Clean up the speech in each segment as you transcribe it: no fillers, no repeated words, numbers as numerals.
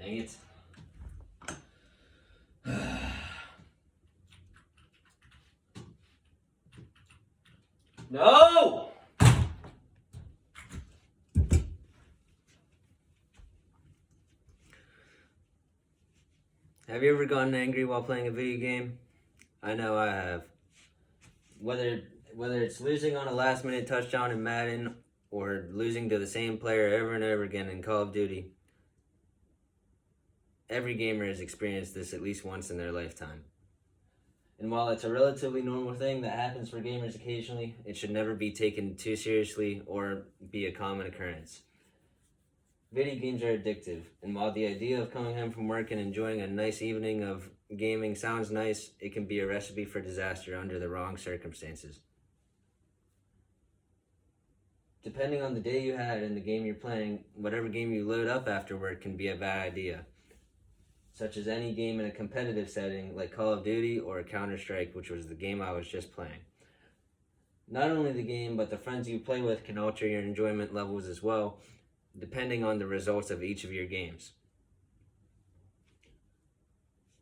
Dang it. No! Have you ever gotten angry while playing a video game? I know I have. Whether it's losing on a last-minute touchdown in Madden or losing to the same player over and over again in Call of Duty, every gamer has experienced this at least once in their lifetime. And while it's a relatively normal thing that happens for gamers occasionally, it should never be taken too seriously or be a common occurrence. Video games are addictive, and while the idea of coming home from work and enjoying a nice evening of gaming sounds nice, it can be a recipe for disaster under the wrong circumstances. Depending on the day you had and the game you're playing, whatever game you load up after work can be a bad idea, such as any game in a competitive setting like Call of Duty or Counter-Strike, which was the game I was just playing. Not only the game, but the friends you play with can alter your enjoyment levels as well, depending on the results of each of your games.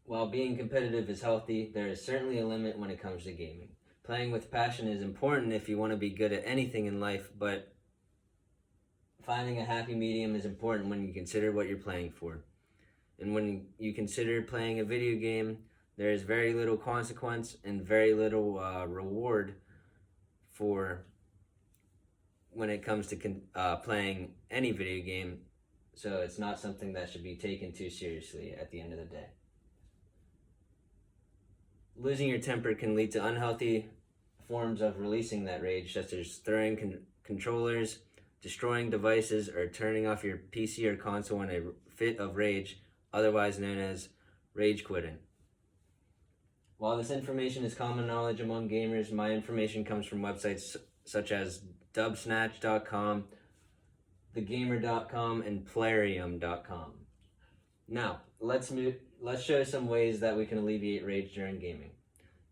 While being competitive is healthy, there is certainly a limit when it comes to gaming. Playing with passion is important if you want to be good at anything in life, but finding a happy medium is important when you consider what you're playing for. And when you consider playing a video game, there is very little consequence and very little reward for when it comes to playing any video game, so it's not something that should be taken too seriously at the end of the day. Losing your temper can lead to unhealthy forms of releasing that rage, such as throwing controllers, destroying devices, or turning off your PC or console in a fit of rage, otherwise known as rage quitting. While this information is common knowledge among gamers, my information comes from websites such as dubsnatch.com, thegamer.com, and plarium.com. Now, let's show some ways that we can alleviate rage during gaming.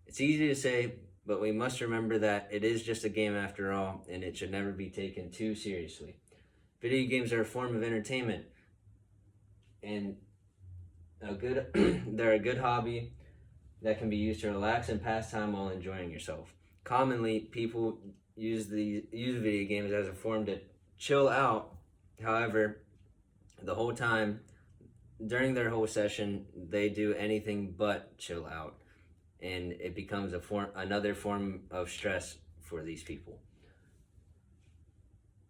It's easy to say, but we must remember that it is just a game after all, and it should never be taken too seriously. Video games are a form of entertainment, and they're a good hobby that can be used to relax and pass time while enjoying yourself. Commonly, people use video games as a form to chill out. However, the whole time, during their whole session, they do anything but chill out, and it becomes another form of stress for these people.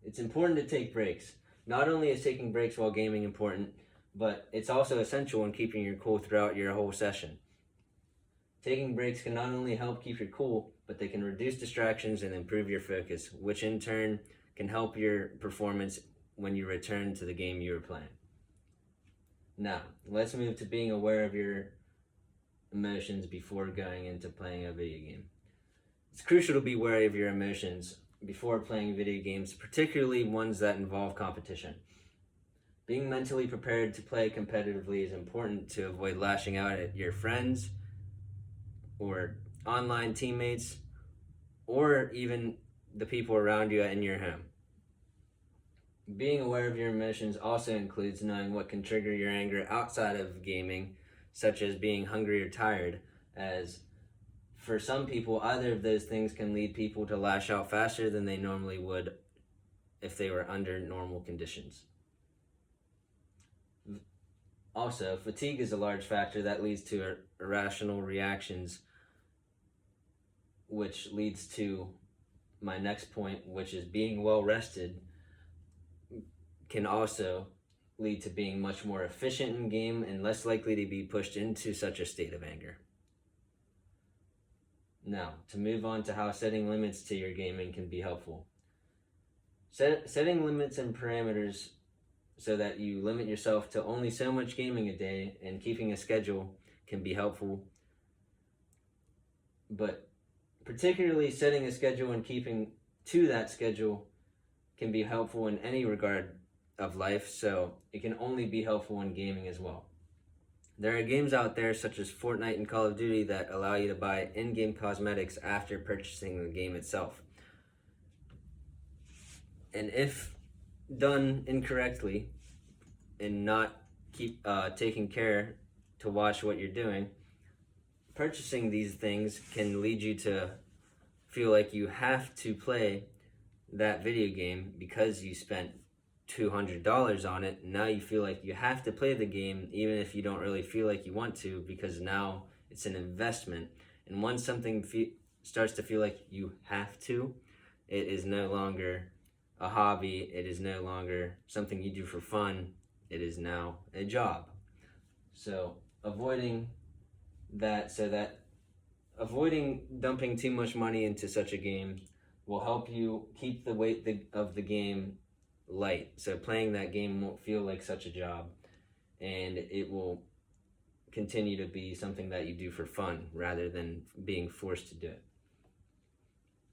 It's important to take breaks. Not only is taking breaks while gaming important, but it's also essential in keeping your cool throughout your whole session. Taking breaks can not only help keep your cool, but they can reduce distractions and improve your focus, which in turn can help your performance when you return to the game you were playing. Now, let's move to being aware of your emotions before going into playing a video game. It's crucial to be wary of your emotions before playing video games, particularly ones that involve competition. Being mentally prepared to play competitively is important to avoid lashing out at your friends or online teammates, or even the people around you in your home. Being aware of your emotions also includes knowing what can trigger your anger outside of gaming, such as being hungry or tired, as for some people, either of those things can lead people to lash out faster than they normally would if they were under normal conditions. Also, fatigue is a large factor that leads to irrational reactions, which leads to my next point, which is being well rested can also lead to being much more efficient in game and less likely to be pushed into such a state of anger. Now, to move on to how setting limits to your gaming can be helpful. Setting limits and parameters so that you limit yourself to only so much gaming a day and keeping a schedule can be helpful. But particularly setting a schedule and keeping to that schedule can be helpful in any regard of life, so it can only be helpful in gaming as well. There are games out there such as Fortnite and Call of Duty that allow you to buy in-game cosmetics after purchasing the game itself. And if done incorrectly and not keep taking care to watch what you're doing, purchasing these things can lead you to feel like you have to play that video game because you spent $200 on it. Now you feel like you have to play the game even if you don't really feel like you want to, because now it's an investment. And once something starts to feel like you have to, it is no longer a hobby. It is no longer something you do for fun. It is now a job. So avoiding dumping too much money into such a game will help you keep the weight of the game light. So playing that game won't feel like such a job, and it will continue to be something that you do for fun rather than being forced to do it.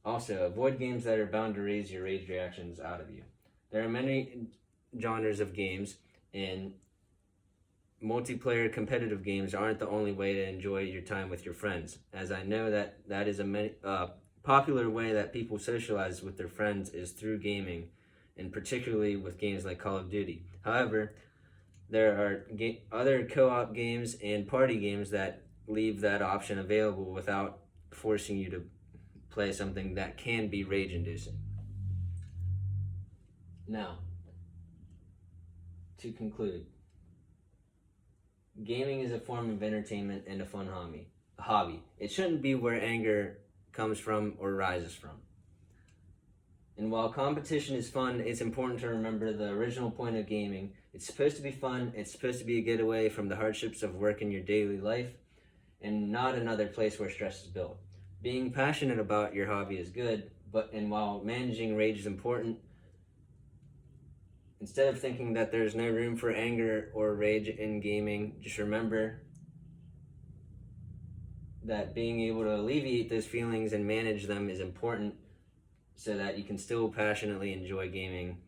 Also, avoid games that are bound to raise your rage reactions out of you. There are many genres of games, and multiplayer competitive games aren't the only way to enjoy your time with your friends, as I know that is a popular way that people socialize with their friends is through gaming, and particularly with games like Call of Duty. However, there are other co-op games and party games that leave that option available without forcing you to play something that can be rage-inducing. Now, to conclude, gaming is a form of entertainment and a fun hobby. It shouldn't be where anger comes from or rises from. And while competition is fun, it's important to remember the original point of gaming. It's supposed to be fun. It's supposed to be a getaway from the hardships of work in your daily life, and not another place where stress is built. Being passionate about your hobby is good, and while managing rage is important, instead of thinking that there's no room for anger or rage in gaming, just remember that being able to alleviate those feelings and manage them is important, so that you can still passionately enjoy gaming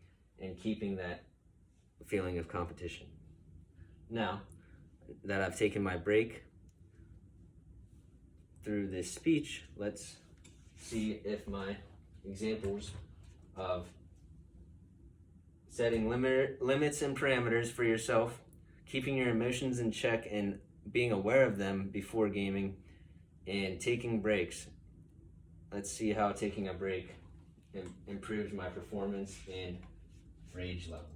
and keeping that feeling of competition. Now that I've taken my break through this speech, let's see if my examples of setting limits and parameters for yourself, keeping your emotions in check and being aware of them before gaming, and taking breaks. Let's see how taking a break improves my performance and rage levels.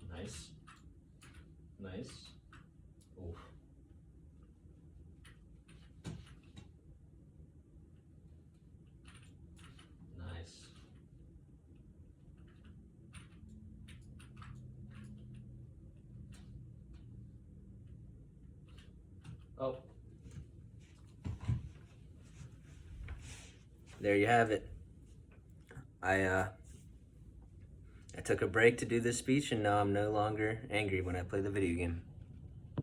Nice. Oof. Nice. Oh. There you have it. I took a break to do this speech, and now I'm no longer angry when I play the video game.